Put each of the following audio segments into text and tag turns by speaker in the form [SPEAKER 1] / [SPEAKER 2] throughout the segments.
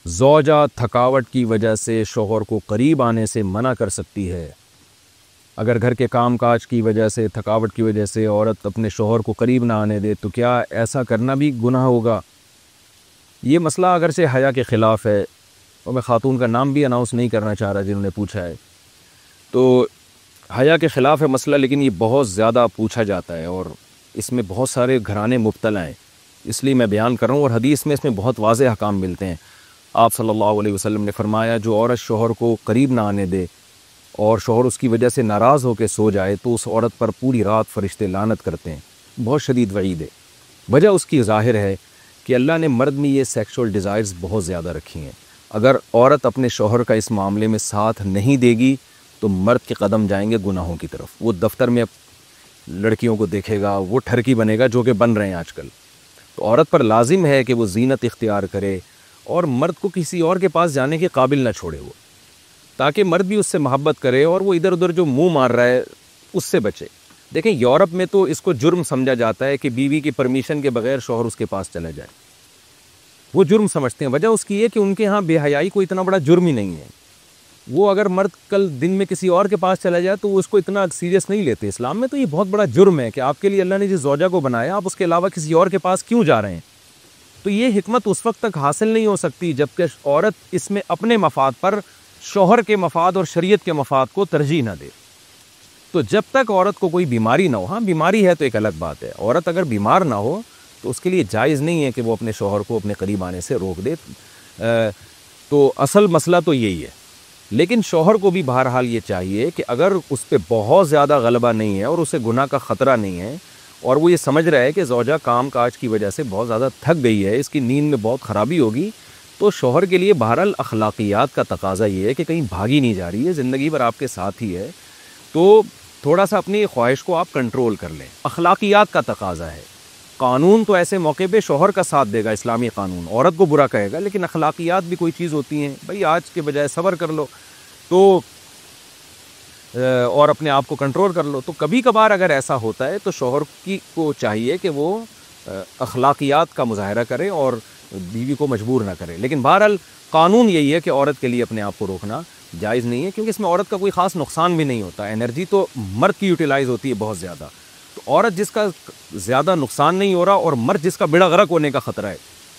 [SPEAKER 1] زوجہ تھکاوٹ کی وجہ سے شوہر کو قریب آنے سے منع کر سکتی ہے۔ اگر گھر کے کام کاج کی وجہ سے، تھکاوٹ کی وجہ سے عورت اپنے شوہر کو قریب نہ آنے دے تو کیا ایسا کرنا بھی گناہ ہوگا؟ یہ مسئلہ اگرچہ حیا کے خلاف ہے، اور میں خاتون کا نام بھی اناؤنس نہیں کرنا چاہ رہا جنہوں نے پوچھا ہے، تو حیا کے خلاف ہے مسئلہ، لیکن یہ بہت زیادہ پوچھا جاتا ہے اور اس میں بہت سارے گھرانے مبتلا ہیں، اس لیے میں بیان کر رہا ہوں۔ اور حدیث میں اس میں بہت واضح احکام ملتے ہیں۔ آپ صلی اللہ علیہ وسلم نے فرمایا جو عورت شوہر کو قریب نہ آنے دے اور شوہر اس کی وجہ سے ناراض ہو کے سو جائے تو اس عورت پر پوری رات فرشتے لعنت کرتے ہیں۔ بہت شدید وعید ہے۔ وجہ اس کی ظاہر ہے کہ اللہ نے مرد میں یہ سیکشول ڈیزائرز بہت زیادہ رکھی ہیں۔ اگر عورت اپنے شوہر کا اس معاملے میں ساتھ نہیں دے گی تو مرد کے قدم جائیں گے گناہوں کی طرف۔ وہ دفتر میں لڑکیوں کو دیکھے گا، وہ ٹھرکی بنے گا جو کہ بن رہے ہیں آج کل۔ تو عورت پر لازم ہے کہ وہ زینت اختیار کرے اور مرد کو کسی اور کے پاس جانے کے قابل نہ چھوڑے وہ، تاکہ مرد بھی اس سے محبت کرے اور وہ ادھر ادھر جو منہ مار رہا ہے اس سے بچے۔ دیکھیں یورپ میں تو اس کو جرم سمجھا جاتا ہے کہ بیوی کی پرمیشن کے بغیر شوہر اس کے پاس چلا جائے، وہ جرم سمجھتے ہیں۔ وجہ اس کی ہے کہ ان کے ہاں بے حیائی کوئی اتنا بڑا جرم ہی نہیں ہے۔ وہ اگر مرد کل دن میں کسی اور کے پاس چلا جائے تو وہ اس کو اتنا سیریس نہیں لیتے۔ اسلام میں تو یہ بہت بڑا جرم ہے کہ آپ کے لیے اللہ نے جس زوجہ کو بنایا آپ اس کے علاوہ کسی اور کے پاس کیوں جا رہے ہیں۔ تو یہ حکمت اس وقت تک حاصل نہیں ہو سکتی جب کہ عورت اس میں اپنے مفاد پر شوہر کے مفاد اور شریعت کے مفاد کو ترجیح نہ دے۔ تو جب تک عورت کو کوئی بیماری نہ ہو، ہاں بیماری ہے تو ایک الگ بات ہے، عورت اگر بیمار نہ ہو تو اس کے لیے جائز نہیں ہے کہ وہ اپنے شوہر کو اپنے قریب آنے سے روک دے۔ تو اصل مسئلہ تو یہی ہے۔ لیکن شوہر کو بھی بہرحال یہ چاہیے کہ اگر اس پہ بہت زیادہ غلبہ نہیں ہے اور اسے گناہ کا خطرہ نہیں ہے اور وہ یہ سمجھ رہا ہے کہ زوجہ کام کاج کی وجہ سے بہت زیادہ تھک گئی ہے، اس کی نیند میں بہت خرابی ہوگی، تو شوہر کے لیے بہرحال اخلاقیات کا تقاضا یہ ہے کہ کہیں بھاگی نہیں جا رہی ہے، زندگی بھر آپ کے ساتھ ہی ہے، تو تھوڑا سا اپنی خواہش کو آپ کنٹرول کر لیں۔ اخلاقیات کا تقاضا ہے۔ قانون تو ایسے موقع پہ شوہر کا ساتھ دے گا، اسلامی قانون عورت کو برا کہے گا، لیکن اخلاقیات بھی کوئی چیز ہوتی ہیں، بھئی آج کے بجائے صبر کر لو تو اور اپنے آپ کو کنٹرول کر لو۔ تو کبھی کبھار اگر ایسا ہوتا ہے تو شوہر کو چاہیے کہ وہ اخلاقیات کا مظاہرہ کرے اور بیوی کو مجبور نہ کرے، لیکن بہرحال قانون یہی ہے کہ عورت کے لیے اپنے آپ کو روکنا جائز نہیں ہے، کیونکہ اس میں عورت کا کوئی خاص نقصان بھی نہیں ہوتا، انرجی تو مرد کی یوٹیلائز ہوتی ہے بہت زیادہ۔ تو عورت جس کا زیادہ نقصان نہیں ہو رہا اور مرد جس کا بیڑا غرق ہونے کا خطرہ ہے،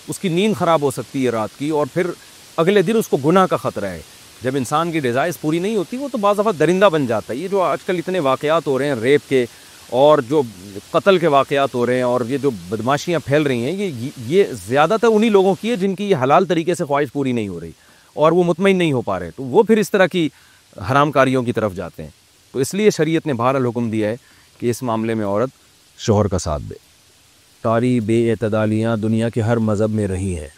[SPEAKER 1] اس کی نیند خراب ہو سکتی ہے رات کی اور پھر اگلے دن اس کو گناہ کا خطرہ ہے۔ جب انسان کی ڈیزائرز پوری نہیں ہوتی وہ تو بعض دفعہ درندہ بن جاتا ہے۔ یہ جو آج کل اتنے واقعات ہو رہے ہیں ریپ کے اور جو قتل کے واقعات ہو رہے ہیں اور یہ جو بدماشیاں پھیل رہی ہیں، یہ زیادہ تر انہی لوگوں کی ہے جن کی یہ حلال طریقے سے خواہش پوری نہیں ہو رہی اور وہ مطمئن نہیں ہو پا رہے، تو وہ پھر اس طرح کی حرام کاریوں کی طرف جاتے ہیں۔ تو اس لیے شریعت نے بہرحال حکم دیا ہے کہ اس معاملے میں عورت شوہر کا ساتھ دے۔ ساری بے اعتدالیاں دنیا کے ہر مذہب میں رہی ہیں۔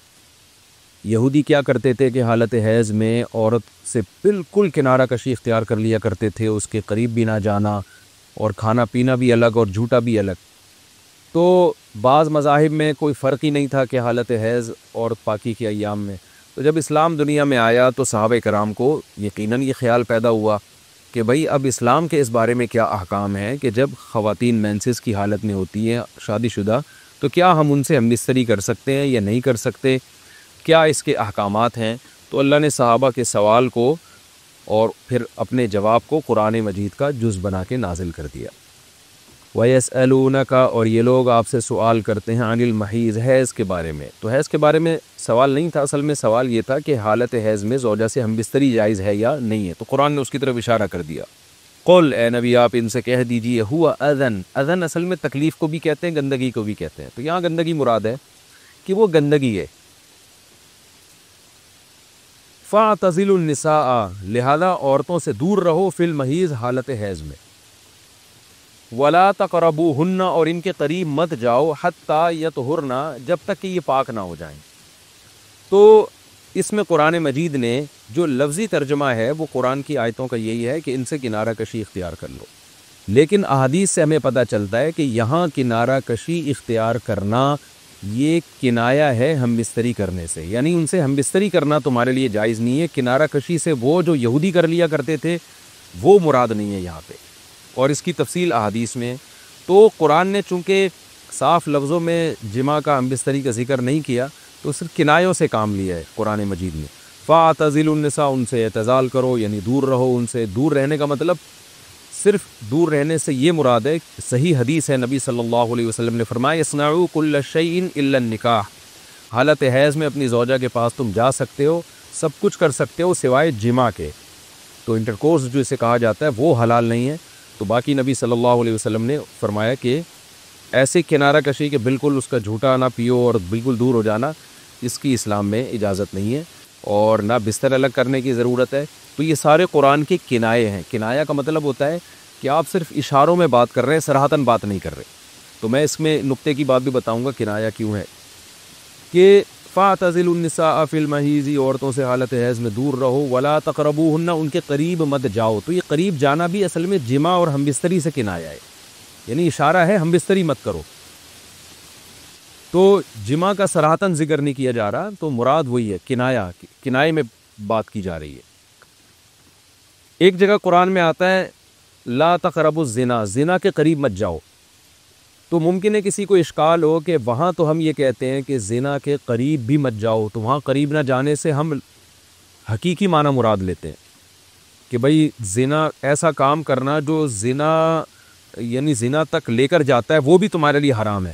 [SPEAKER 1] یہودی کیا کرتے تھے کہ حالت حیض میں عورت سے بالکل کنارہ کشی اختیار کر لیا کرتے تھے، اس کے قریب بھی نہ جانا اور کھانا پینا بھی الگ اور جھوٹا بھی الگ۔ تو بعض مذاہب میں کوئی فرق ہی نہیں تھا کہ حالت حیض اور پاکی کے ایام میں۔ تو جب اسلام دنیا میں آیا تو صحابہ کرام کو یقیناً یہ خیال پیدا ہوا کہ بھئی اب اسلام کے اس بارے میں کیا احکام ہیں کہ جب خواتین مینسز کی حالت میں ہوتی ہیں شادی شدہ تو کیا ہم ان سے ہم بستری کر سکتے ہیں یا نہیں کر سکتے، کیا اس کے احکامات ہیں۔ تو اللہ نے صحابہ کے سوال کو اور پھر اپنے جواب کو قرآن مجید کا جز بنا کے نازل کر دیا۔ وَيَسْأَلُونَكَ، اور یہ لوگ آپ سے سوال کرتے ہیں عن المحیض، حیض کے بارے میں۔ تو حیض کے بارے میں سوال نہیں تھا، اصل میں سوال یہ تھا کہ حالت حیض میں زوجہ سے ہم بستری جائز ہے یا نہیں ہے، تو قرآن نے اس کی طرف اشارہ کر دیا۔ قل، اے نبی آپ ان سے کہہ دیجئے، ہوا اذن، اذن اصل میں تکلیف کو بھی کہتے ہیں، گندگی کو بھی کہتے ہیں۔ تو یہاں گندگی مراد ہے کہ وہ گندگی ہے۔ فَاعْتَزِلُوا النِّسَاءَ، لہذا عورتوں سے دور رہو، فی المحیض، حالت حیض میں۔ وَلَا تَقْرَبُوهُنَّ، اور ان کے قریب مت جاؤ، حَتَّى يَطْهُرْنَ، جب تک کہ یہ پاک نہ ہو جائیں۔ تو اس میں قرآن مجید نے جو لفظی ترجمہ ہے وہ قرآن کی آیتوں کا یہی ہے کہ ان سے کنارہ کشی اختیار کر لو، لیکن احادیث سے ہمیں پتہ چلتا ہے کہ یہاں کنارہ کشی اختیار کرنا یہ کنایا ہے ہم بستری کرنے سے، یعنی ان سے ہم بستری کرنا تمہارے لیے جائز نہیں ہے۔ کنارہ کشی سے وہ جو یہودی کر لیا کرتے تھے وہ مراد نہیں ہے یہاں پہ، اور اس کی تفصیل احادیث میں۔ تو قرآن نے چونکہ صاف لفظوں میں جماع کا ہم بستری کا ذکر نہیں کیا، تو تو صرف کنایوں سے کام لیا ہے قرآن مجید میں. فاعتزلوا النساء، ان سے اعتزال کرو، یعنی دور رہو ان سے. دور رہنے کا مطلب صرف دور رہنے سے یہ مراد ہے. صحیح حدیث ہے، نبی صلی اللہ علیہ وسلم نے فرمایا اصنعوا کل شیء الا النکاح. حالت حیض میں اپنی زوجہ کے پاس تم جا سکتے ہو، سب کچھ کر سکتے ہو سوائے جماع کے. تو انٹرکورس جو اسے کہا جاتا ہے وہ حلال نہیں ہے. تو باقی نبی صلی اللہ علیہ وسلم نے فرمایا کہ ایسے کنارہ کشی کہ بالکل اس کا جھوٹا نہ پیو اور بالکل دور ہو جانا، اس کی اسلام میں اجازت نہیں ہے، اور نہ بستر الگ کرنے کی ضرورت ہے. تو یہ سارے قرآن کے کنائے ہیں. کنایا کا مطلب ہوتا ہے کہ آپ صرف اشاروں میں بات کر رہے ہیں، صراحتاً بات نہیں کر رہے. تو میں اس میں نقطے کی بات بھی بتاؤں گا کنایا کیوں ہے. کہ فاعتزلوا النساء فی المحیض، عورتوں سے حالت حیض میں دور رہو، ولا تقربوہن، ان کے قریب مت جاؤ. تو یہ قریب جانا بھی اصل میں جماع اور ہم بستری سے کنایا ہے، یعنی اشارہ ہے ہم بستری مت کرو. تو جماع کا صراحتاً ذکر نہیں کیا جا رہا، تو مراد وہی ہے کنایا، کنائے میں بات کی جا رہی ہے. ایک جگہ قرآن میں آتا ہے لا تقربوا الزنا، زنا کے قریب مت جاؤ. تو ممکن ہے کسی کو اشکال ہو کہ وہاں تو ہم یہ کہتے ہیں کہ زنا کے قریب بھی مت جاؤ، تو وہاں قریب نہ جانے سے ہم حقیقی معنی مراد لیتے ہیں کہ بھئی زنا ایسا کام کرنا جو زنا یعنی زنا تک لے کر جاتا ہے وہ بھی تمہارے لیے حرام ہے.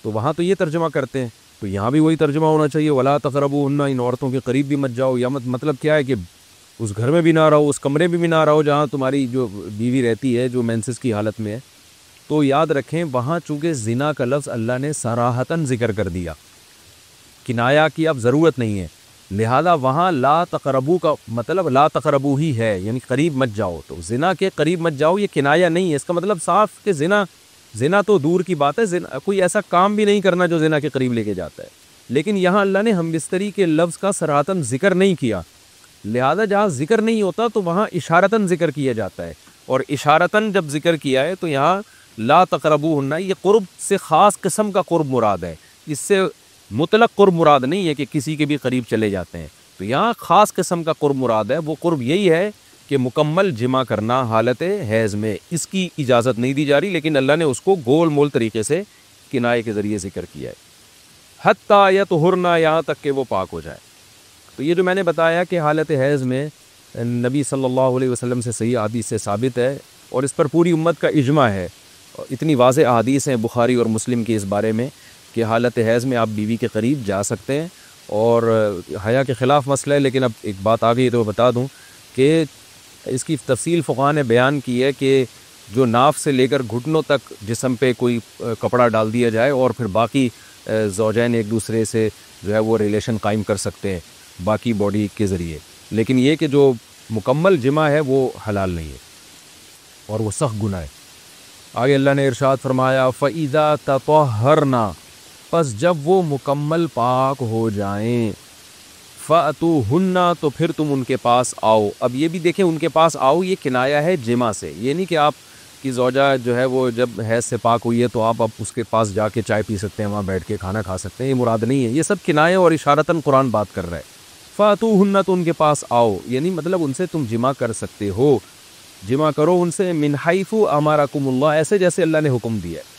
[SPEAKER 1] تو وہاں تو یہ ترجمہ کرتے ہیں، تو یہاں بھی وہی ترجمہ ہونا چاہیے ولا تقربوہن، ان عورتوں کے قریب بھی مت جاؤ. یا مطلب کیا ہے کہ اس گھر میں بھی نہ رہو، اس کمرے میں بھی نہ رہو جہاں تمہاری جو بیوی رہتی ہے جو مینسس کی حالت میں ہے. تو یاد رکھیں وہاں چونکہ زنا کا لفظ اللہ نے صراحتاً ذکر کر دیا، کنایا کی اب ضرورت نہیں ہے، لہذا وہاں لا تقربو کا مطلب لا تقربو ہی ہے، یعنی قریب مت جاؤ. تو زنا کے قریب مت جاؤ یہ کنایا نہیں ہے، اس کا مطلب صاف کہ زنا تو دور کی بات ہے، کوئی ایسا کام بھی نہیں کرنا جو زنا کے قریب لے کے جاتا ہے. لیکن یہاں اللہ نے ہم بستری کے لفظ کا صراحتاً ذکر نہیں کیا، لہذا جہاں ذکر نہیں ہوتا تو وہاں اشارتاً ذکر کیا جاتا ہے. اور اشارتاً جب ذکر کیا ہے تو یہاں لا تقربوہن، یہ قرب سے خاص قسم کا قرب مراد ہے، اس سے مطلق قرب مراد نہیں ہے کہ کسی کے بھی قریب چلے جاتے ہیں. تو یہاں خاص قسم کا قرب مراد ہے. وہ قرب یہی ہے کہ مکمل جمع کرنا حالت حیض میں، اس کی اجازت نہیں دی جا رہی، لیکن اللہ نے اس کو گول مول طریقے سے کنائے کے ذریعے ذکر کیا ہے. حتیٰ یطہرن، یہاں تک کہ وہ پاک ہو جائے. تو یہ جو میں نے بتایا کہ حالت حیض میں نبی صلی اللہ علیہ وسلم سے صحیح حدیث سے ثابت ہے، اور اس پر پوری امت کا اجماع ہے. اتنی واضح احادیث ہیں بخاری اور مسلم کی اس بارے میں کہ حالت حیض میں آپ بیوی کے قریب جا سکتے ہیں، اور حیا کے خلاف مسئلہ ہے. لیکن اب ایک بات آ گئی تو بتا دوں کہ اس کی تفصیل فقہاء نے بیان کی ہے کہ جو ناف سے لے کر گھٹنوں تک جسم پہ کوئی کپڑا ڈال دیا جائے، اور پھر باقی زوجین ایک دوسرے سے جو ہے وہ ریلیشن قائم کر سکتے ہیں باقی باڈی کے ذریعے، لیکن یہ کہ جو مکمل جمع ہے وہ حلال نہیں ہے اور وہ سخت گناہ ہے. آگے اللہ نے ارشاد فرمایا فَإِذَا تَطَهَّرْنَا، پس جب وہ مکمل پاک ہو جائیں، فَأْتُوهُنَّ، تو پھر تم ان کے پاس آؤ. اب یہ بھی دیکھیں ان کے پاس آؤ یہ کنایا ہے جمع سے، یہ نہیں کہ آپ کی زوجہ جو ہے وہ جب حیض سے پاک ہوئی ہے تو آپ اب اس کے پاس جا کے چائے پی سکتے ہیں، وہاں بیٹھ کے کھانا کھا سکتے ہیں، یہ مراد نہیں ہے. یہ سب کنائے اور اشارتاً قرآن بات کر رہا ہے. فَأْتُوهُنَّ، تو ان کے پاس آؤ، یعنی مطلب ان سے تم جمع کر سکتے ہو، جمع کرو ان سے من حیث امرکم اللہ، ایسے جیسے اللہ نے حکم دیا ہے.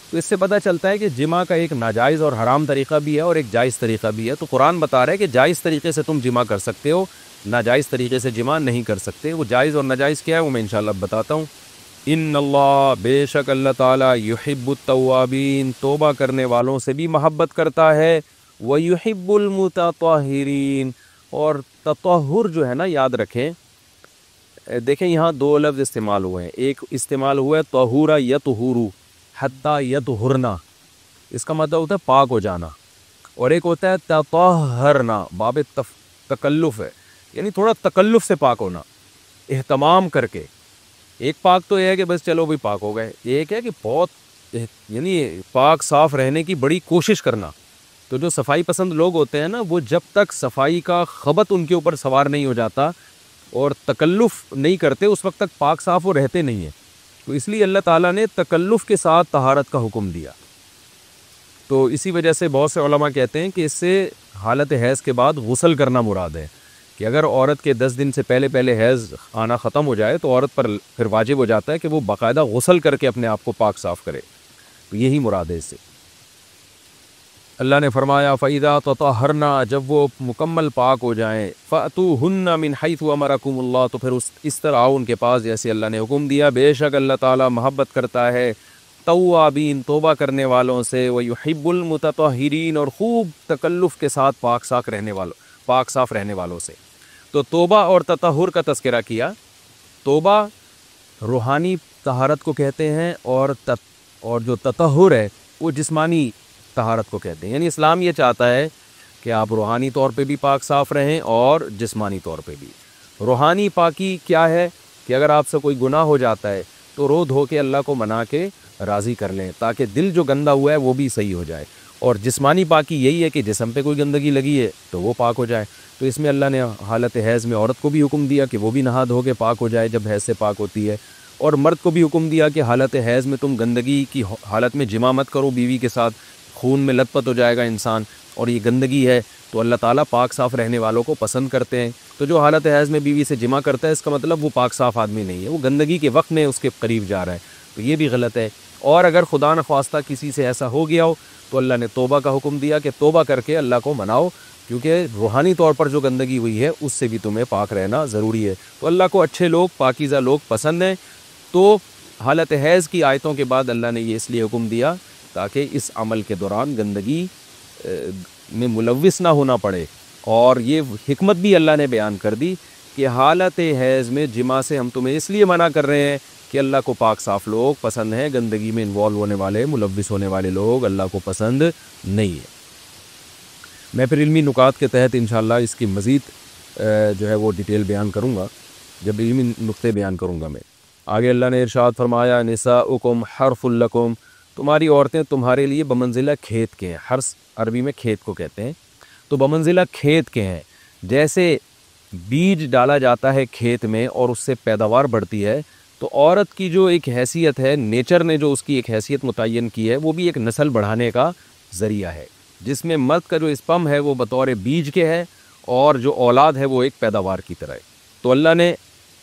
[SPEAKER 1] تو اس سے پتہ چلتا ہے کہ جمع کا ایک ناجائز اور حرام طریقہ بھی ہے اور ایک جائز طریقہ بھی ہے. تو قرآن بتا رہا ہے کہ جائز طریقے سے تم جمع کر سکتے ہو، ناجائز طریقے سے جمع نہیں کر سکتے. وہ جائز اور ناجائز کیا ہے وہ میں انشاءاللہ بتاتا ہوں. ان اللہ، بے شک اللہ تعالیٰ، یحب التوابین، توبہ کرنے والوں سے بھی محبت کرتا ہے، ویحب المتطہرین، اور تطہر جو ہے نا یاد رکھیں، دیکھیں یہاں دو لفظ استعمال ہوئے ہیں. ایک استعمال ہوا ہے طہورا یطہورو، حتیٰ یطہرنا، اس کا مطلب ہوتا ہے پاک ہو جانا، اور ایک ہوتا ہے تطہرنا، باب تکلف ہے، یعنی تھوڑا تکلف سے پاک ہونا، اہتمام کر کے. ایک پاک تو یہ ہے کہ بس چلو بھی پاک ہو گئے، ایک ہے کہ بہت یعنی پاک صاف رہنے کی بڑی کوشش کرنا. تو جو صفائی پسند لوگ ہوتے ہیں نا، وہ جب تک صفائی کا خبط ان کے اوپر سوار نہیں ہو جاتا اور تکلف نہیں کرتے اس وقت تک پاک صاف وہ رہتے نہیں ہیں. تو اس لیے اللہ تعالیٰ نے تکلف کے ساتھ طہارت کا حکم دیا. تو اسی وجہ سے بہت سے علماء کہتے ہیں کہ اس سے حالت حیض کے بعد غسل کرنا مراد ہے، کہ اگر عورت کے 10 دن سے پہلے حیض آنا ختم ہو جائے تو عورت پر پھر واجب ہو جاتا ہے کہ وہ باقاعدہ غسل کر کے اپنے آپ کو پاک صاف کرے. تو یہی مراد ہے اس سے. اللہ نے فرمایا فَإِذَا تَطَهَّرْنَا، جب وہ مکمل پاک ہو جائیں، فَأْتُوهُنَّ مِنْ حَيْثُ أَمَرَكُمُ اللَّهُ، تو پھر اس طرح آؤ ان کے پاس جیسے اللہ نے حکم دیا۔ بے شک اللہ تعالیٰ محبت کرتا ہے توابین، توبہ کرنے والوں سے، وَيُحِبُّ الْمُتَطَهِّرِينَ، اور خوب تکلف کے ساتھ پاک صاف رہنے والوں سے۔ تو توبہ اور تطہر کا تذکرہ کیا۔ توبہ روحانی طہارت کو کہتے ہیں، اور جو تطہر ہے وہ جسمانی طہارت کو کہتے ہیں۔ یعنی اسلام یہ چاہتا ہے کہ آپ روحانی طور پہ بھی پاک صاف رہیں اور جسمانی طور پہ بھی۔ روحانی پاکی کیا ہے کہ اگر آپ سے کوئی گناہ ہو جاتا ہے تو رو دھو کے اللہ کو منا کے راضی کر لیں، تاکہ دل جو گندا ہوا ہے وہ بھی صحیح ہو جائے۔ اور جسمانی پاکی یہی ہے کہ جسم پہ کوئی گندگی لگی ہے تو وہ پاک ہو جائے۔ تو اس میں اللہ نے حالت حیض میں عورت کو بھی حکم دیا کہ وہ بھی نہا دھو کے پاک ہو جائے جب حیض سے پاک ہوتی ہے، اور مرد کو بھی حکم دیا کہ حالت حیض میں تم گندگی کی حالت میں جماع مت کرو بیوی کے ساتھ، خون میں لت پت ہو جائے گا انسان، اور یہ گندگی ہے تو اللہ تعالیٰ پاک صاف رہنے والوں کو پسند کرتے ہیں۔ تو جو حالت حیض میں بیوی سے جماع کرتا ہے اس کا مطلب وہ پاک صاف آدمی نہیں ہے، وہ گندگی کے وقت میں اس کے قریب جا رہا ہے، تو یہ بھی غلط ہے۔ اور اگر خدا نخواستہ کسی سے ایسا ہو گیا ہو تو اللہ نے توبہ کا حکم دیا کہ توبہ کر کے اللہ کو مناؤ، کیونکہ روحانی طور پر جو گندگی ہوئی ہے اس سے بھی تمہیں پاک رہنا ضروری ہے۔ تو اللہ کو اچھے لوگ، پاکیزہ لوگ پسند ہیں۔ تو حالت حیض کی آیتوں کے بعد اللہ نے یہ اس لیے حکم دیا تاکہ اس عمل کے دوران گندگی میں ملوث نہ ہونا پڑے، اور یہ حکمت بھی اللہ نے بیان کر دی کہ حالت حیض میں جماع سے ہم تمہیں اس لیے منع کر رہے ہیں کہ اللہ کو پاک صاف لوگ پسند ہیں، گندگی میں انوالو ہونے والے، ملوث ہونے والے لوگ اللہ کو پسند نہیں ہے۔ میں پھر علمی نکات کے تحت انشاءاللہ اس کی مزید جو ہے وہ ڈیٹیل بیان کروں گا جب علمی نقطے بیان کروں گا میں۔ آگے اللہ نے ارشاد فرمایا نساؤکم حرث لکم، تمہاری عورتیں تمہارے لیے بمنزلہ کھیت کے ہیں۔ حرث عربی میں کھیت کو کہتے ہیں، تو بمنزلہ کھیت کے ہیں۔ جیسے بیج ڈالا جاتا ہے کھیت میں اور اس سے پیداوار بڑھتی ہے، تو عورت کی جو ایک حیثیت ہے، نیچر نے جو اس کی ایک حیثیت متعین کی ہے، وہ بھی ایک نسل بڑھانے کا ذریعہ ہے، جس میں مرد کا جو اسپم ہے وہ بطور بیج کے ہے، اور جو اولاد ہے وہ ایک پیداوار کی طرح ہے۔ تو اللہ نے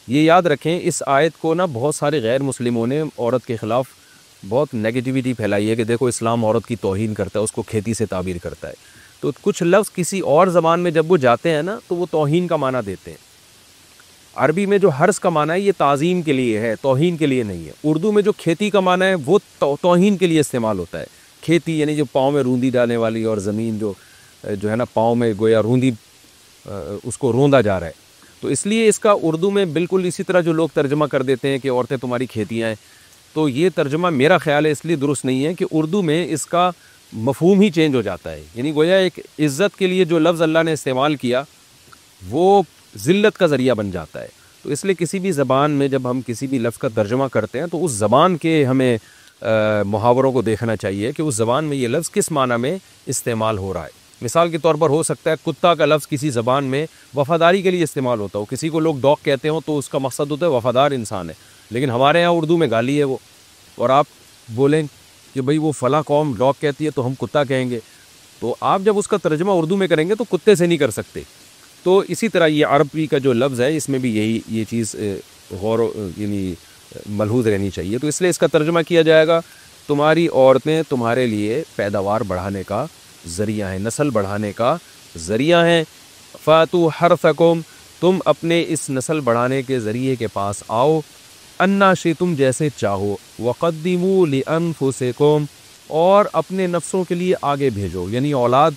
[SPEAKER 1] یہ یاد رکھیں، اس آیت کو نا بہت سارے غیر مسلموں نے عورت کے خلاف بہت نیگیٹیوٹی پھیلائی ہے کہ دیکھو اسلام عورت کی توہین کرتا ہے، اس کو کھیتی سے تعبیر کرتا ہے۔ تو کچھ لفظ کسی اور زبان میں جب وہ جاتے ہیں نا تو وہ توہین کا معنی دیتے ہیں۔ عربی میں جو حرث کا معنی ہے یہ تعظیم کے لیے ہے، توہین کے لیے نہیں ہے۔ اردو میں جو کھیتی کا معنی ہے وہ توہین کے لیے استعمال ہوتا ہے۔ کھیتی یعنی جو پاؤں میں روندی ڈالنے والی، اور زمین جو ہے نا پاؤں میں گویا روندی، اس کو روندا جا رہا ہے، تو اس لیے اس کا اردو میں بالکل اسی طرح جو لوگ ترجمہ کر دیتے ہیں کہ عورتیں تمہاری کھیتیاں ہیں، تو یہ ترجمہ میرا خیال ہے اس لیے درست نہیں ہے کہ اردو میں اس کا مفہوم ہی چینج ہو جاتا ہے۔ یعنی گویا ایک عزت کے لیے جو لفظ اللہ نے استعمال کیا وہ ذلت کا ذریعہ بن جاتا ہے۔ تو اس لیے کسی بھی زبان میں جب ہم کسی بھی لفظ کا ترجمہ کرتے ہیں تو اس زبان کے ہمیں محاوروں کو دیکھنا چاہیے کہ اس زبان میں یہ لفظ کس معنی میں استعمال ہو رہا ہے۔ مثال کے طور پر ہو سکتا ہے کتا کا لفظ کسی زبان میں وفاداری کے لیے استعمال ہوتا ہو، کسی کو لوگ ڈاگ کہتے ہوں تو اس کا مقصد ہوتا ہے وفادار انسان ہے، لیکن ہمارے یہاں اردو میں گالی ہے وہ، اور آپ بولیں کہ بھئی وہ فلاں قوم ڈاگ کہتی ہے تو ہم کتا کہیں گے، تو آپ جب اس کا ترجمہ اردو میں کریں گے تو کتے سے نہیں کر سکتے۔ تو اسی طرح یہ عربی کا جو لفظ ہے اس میں بھی یہ چیز یعنی ملحوظ رہنی چاہیے۔ تو اس لیے اس کا ترجمہ کیا جائے گا تمہاری عورتیں تمہارے لیے پیداوار بڑھانے کا ذریعہ ہیں، نسل بڑھانے کا ذریعہ ہیں۔ فاتو حرثکم، تم اپنے اس نسل بڑھانے کے ذریعے کے پاس آؤ، انا شئتم، جیسے چاہو، وقدموا لانفسکم، اور اپنے نفسوں کے لیے آگے بھیجو، یعنی اولاد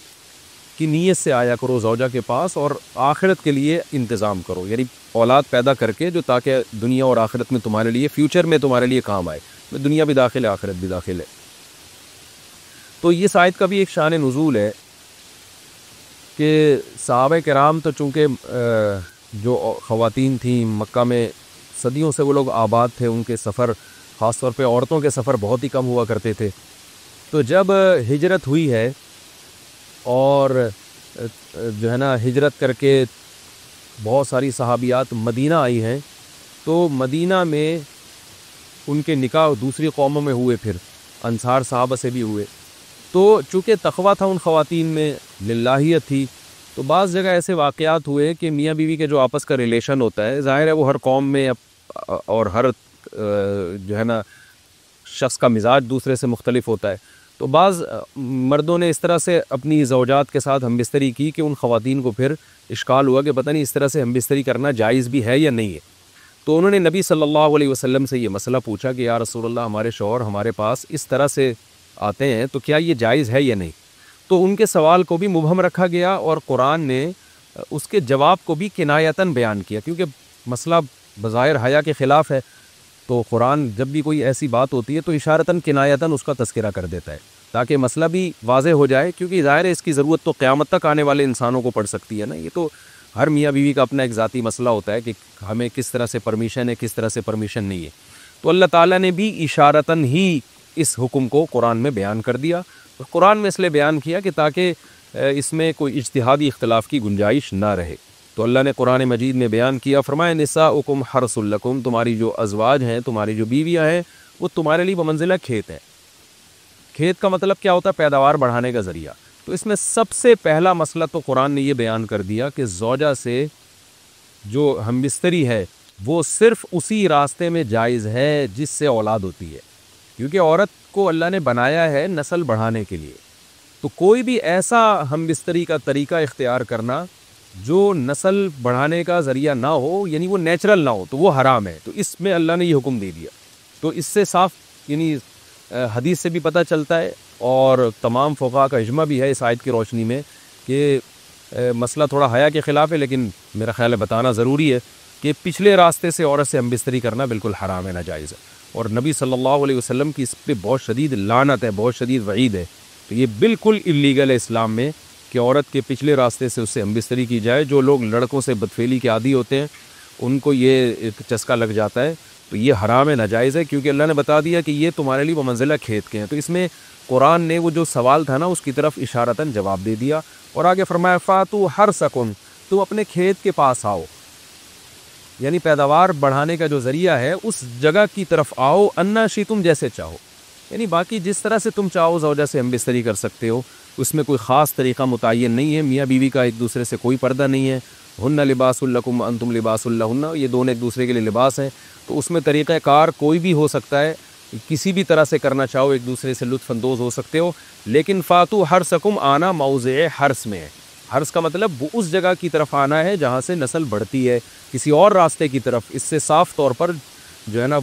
[SPEAKER 1] کی نیت سے آیا کرو زوجہ کے پاس، اور آخرت کے لیے انتظام کرو، یعنی اولاد پیدا کر کے جو تاکہ دنیا اور آخرت میں تمہارے لیے، فیوچر میں تمہارے لیے کام آئے، دنیا بھی داخل ہے آخرت بھی داخل ہے۔ تو یہ آیت کا بھی ایک شان نزول ہے کہ صحابہ کرام تو چونکہ جو خواتین تھیں مکہ میں صدیوں سے وہ لوگ آباد تھے، ان کے سفر خاص طور پہ عورتوں کے سفر بہت ہی کم ہوا کرتے تھے۔ تو جب ہجرت ہوئی ہے اور جو ہے نا ہجرت کر کے بہت ساری صحابیات مدینہ آئی ہیں، تو مدینہ میں ان کے نکاح دوسری قوموں میں ہوئے، پھر انصار صحابہ سے بھی ہوئے۔ تو چونکہ تقویٰ تھا ان خواتین میں، للہیت تھی، تو بعض جگہ ایسے واقعات ہوئے کہ میاں بیوی کے جو آپس کا ریلیشن ہوتا ہے، ظاہر ہے وہ ہر قوم میں اور ہر جو ہے نا شخص کا مزاج دوسرے سے مختلف ہوتا ہے، تو بعض مردوں نے اس طرح سے اپنی زوجات کے ساتھ ہم بستری کی کہ ان خواتین کو پھر اشکال ہوا کہ پتہ نہیں اس طرح سے ہم بستری کرنا جائز بھی ہے یا نہیں ہے. تو انہوں نے نبی صلی اللہ علیہ وسلم سے یہ مسئلہ پوچھا کہ یا رسول اللہ ہمارے شوہر ہمارے پاس اس طرح سے آتے ہیں تو کیا یہ جائز ہے یا نہیں. تو ان کے سوال کو بھی مبہم رکھا گیا اور قرآن نے اس کے جواب کو بھی کنایتاً بیان کیا، کیونکہ مسئلہ بظاہر حیا کے خلاف ہے. تو قرآن جب بھی کوئی ایسی بات ہوتی ہے تو اشارتاً کنایتاً اس کا تذکرہ کر دیتا ہے تاکہ مسئلہ بھی واضح ہو جائے، کیونکہ ظاہر ہے اس کی ضرورت تو قیامت تک آنے والے انسانوں کو پڑ سکتی ہے نا. یہ تو ہر میاں بیوی کا اپنا ایک ذاتی مسئلہ ہوتا ہے کہ ہمیں کس طرح سے پرمیشن ہے، کس طرح سے پرمیشن نہیں ہے. تو اللہ تعالیٰ نے بھی اشارتاً ہی اس حکم کو قرآن میں بیان کر دیا. قرآن میں اس لیے بیان کیا کہ تاکہ اس میں کوئی اجتہادی اختلاف کی گنجائش نہ رہے. تو اللہ نے قرآن مجید میں بیان کیا، فرمایا نساؤکم حرث لکم، تمہاری جو ازواج ہیں، تمہاری جو بیویاں ہیں، وہ تمہارے لیے بمنزلہ کھیت ہے. کھیت کا مطلب کیا ہوتا ہے؟ پیداوار بڑھانے کا ذریعہ. تو اس میں سب سے پہلا مسئلہ تو قرآن نے یہ بیان کر دیا کہ زوجہ سے جو ہم بستری ہے وہ صرف اسی راستے میں جائز ہے جس سے اولاد ہوتی ہے، کیونکہ عورت کو اللہ نے بنایا ہے نسل بڑھانے کے لیے. تو کوئی بھی ایسا ہم بستری کا طریقہ اختیار کرنا جو نسل بڑھانے کا ذریعہ نہ ہو، یعنی وہ نیچرل نہ ہو، تو وہ حرام ہے. تو اس میں اللہ نے یہ حکم دے دیا. تو اس سے صاف یعنی حدیث سے بھی پتہ چلتا ہے اور تمام فقہاء کا اجماع بھی ہے اس آیت کی روشنی میں کہ مسئلہ تھوڑا حیا کے خلاف ہے، لیکن میرا خیال ہے بتانا ضروری ہے کہ پچھلے راستے سے عورت سے ہم بستری کرنا بالکل حرام ہے، ناجائز ہے. اور نبی صلی اللہ علیہ وسلم کی اس پہ بہت شدید لعنت ہے، بہت شدید وعید ہے. تو یہ بالکل اللیگل ہے اسلام میں کہ عورت کے پچھلے راستے سے اس سے ہم بستری کی جائے. جو لوگ لڑکوں سے بدفعلی کے عادی ہوتے ہیں ان کو یہ ایک چسکا لگ جاتا ہے، تو یہ حرام ہے، ناجائز ہے، کیونکہ اللہ نے بتا دیا کہ یہ تمہارے لیے بمنزلہ کھیت کے ہیں. تو اس میں قرآن نے وہ جو سوال تھا نا اس کی طرف اشارتاً جواب دے دیا. اور آگے فرمایا فاتو حرثکم، تم اپنے کھیت کے پاس آؤ، یعنی پیداوار بڑھانے کا جو ذریعہ ہے اس جگہ کی طرف آؤ، انا شئتم، جیسے چاہو. یعنی باقی جس طرح سے تم چاہو زوجہ سے ہم بستری کر سکتے ہو، اس میں کوئی خاص طریقہ متعین نہیں ہے. میاں بیوی کا ایک دوسرے سے کوئی پردہ نہیں ہے. ہن لباس لکم انتم لباس لہن، یہ دونوں ایک دوسرے کے لیے لباس ہیں. تو اس میں طریقہ کار کوئی بھی ہو سکتا ہے، کسی بھی طرح سے کرنا چاہو ایک دوسرے سے لطف اندوز ہو سکتے ہو. لیکن فاتو حرثکم، آنا موضع حرث میں ہے. حرث کا مطلب وہ اس جگہ کی طرف آنا ہے جہاں سے نسل بڑھتی ہے، کسی اور راستے کی طرف. اس سے صاف طور پر جو ہے نا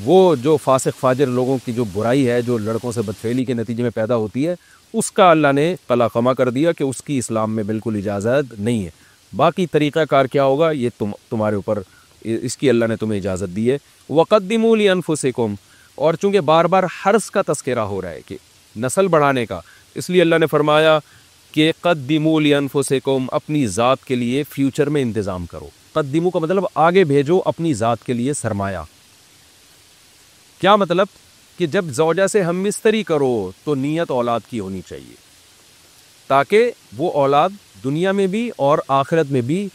[SPEAKER 1] وہ جو فاسق فاجر لوگوں کی جو برائی ہے جو لڑکوں سے بدفعلی کے نتیجے میں پیدا ہوتی ہے، اس کا اللہ نے قلعہ کر دیا کہ اس کی اسلام میں بالکل اجازت نہیں ہے. باقی طریقہ کار کیا ہوگا یہ تمہارے اوپر، اس کی اللہ نے تمہیں اجازت دی ہے. وقدموا لانفسکم، اور چونکہ بار بار حرث کا تذکرہ ہو رہا ہے کہ نسل بڑھانے کا، اس لیے اللہ نے فرمایا کہ قدموا لانفسکم، اپنی ذات کے لیے فیوچر میں انتظام کرو. قدموا کا مطلب آگے بھیجو اپنی ذات کے لیے سرمایہ. کیا مطلب؟ کہ جب زوجہ سے ہم بستری کرو تو نیت اولاد کی ہونی چاہیے تاکہ وہ اولاد دنیا میں بھی اور آخرت میں بھی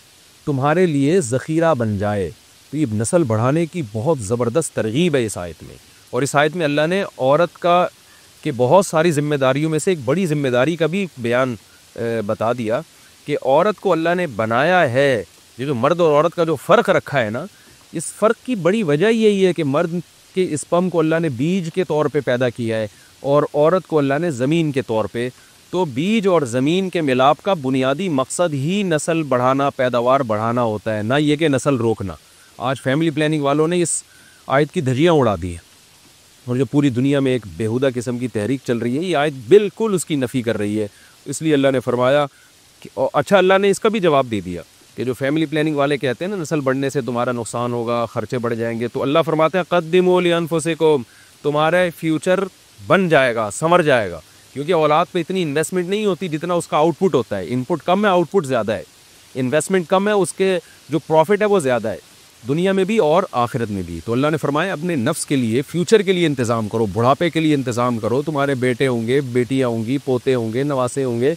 [SPEAKER 1] تمہارے لیے ذخیرہ بن جائے. تو یہ نسل بڑھانے کی بہت زبردست ترغیب ہے اس آیت میں. اور اس آیت میں اللہ نے عورت کا کہ بہت ساری ذمہ داریوں میں سے ایک بڑی ذمہ داری کا بھی بیان بتا دیا کہ عورت کو اللہ نے بنایا ہے. یہ جو مرد اور عورت کا جو فرق رکھا ہے نا، اس فرق کی بڑی وجہ یہی ہے کہ مرد کے اسپم کو اللہ نے بیج کے طور پہ پیدا کیا ہے اور عورت کو اللہ نے زمین کے طور پہ. تو بیج اور زمین کے ملاپ کا بنیادی مقصد ہی نسل بڑھانا، پیداوار بڑھانا ہوتا ہے، نہ یہ کہ نسل روکنا. آج فیملی پلاننگ والوں نے اس آیت کی دھجیاں اڑا دی ہیں، اور جو پوری دنیا میں ایک بیہودہ قسم کی تحریک چل رہی ہے، یہ آیت بالکل اس کی نفی کر رہی ہے. اس لیے اللہ نے فرمایا کہ اچھا، اللہ نے اس کا بھی جواب دے دیا کہ جو فیملی پلاننگ والے کہتے ہیں نا نسل بڑھنے سے تمہارا نقصان ہوگا، خرچے بڑھ جائیں گے، تو اللہ فرماتے ہیں قدموا لانفسکم، تمہارا فیوچر بن جائے گا، سنور جائے گا. کیونکہ اولاد پہ اتنی انویسٹمنٹ نہیں ہوتی جتنا اس کا آؤٹ پٹ ہوتا ہے. ان پٹ کم ہے، آؤٹ پٹ زیادہ ہے. انویسٹمنٹ کم ہے، اس کے جو پروفٹ ہے وہ زیادہ ہے، دنیا میں بھی اور آخرت میں بھی. تو اللہ نے فرمایا اپنے نفس کے لیے، فیوچر کے لیے انتظام کرو، بڑھاپے کے لیے انتظام کرو. تمہارے بیٹے ہوں گے، بیٹیاں ہوں گی، پوتے ہوں گے، نواسے ہوں گے،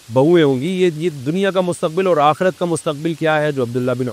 [SPEAKER 1] بہویں ہوں گی. یہ دنیا کا مستقبل اور آخرت کا مستقبل کیا ہے جو عبداللہ بن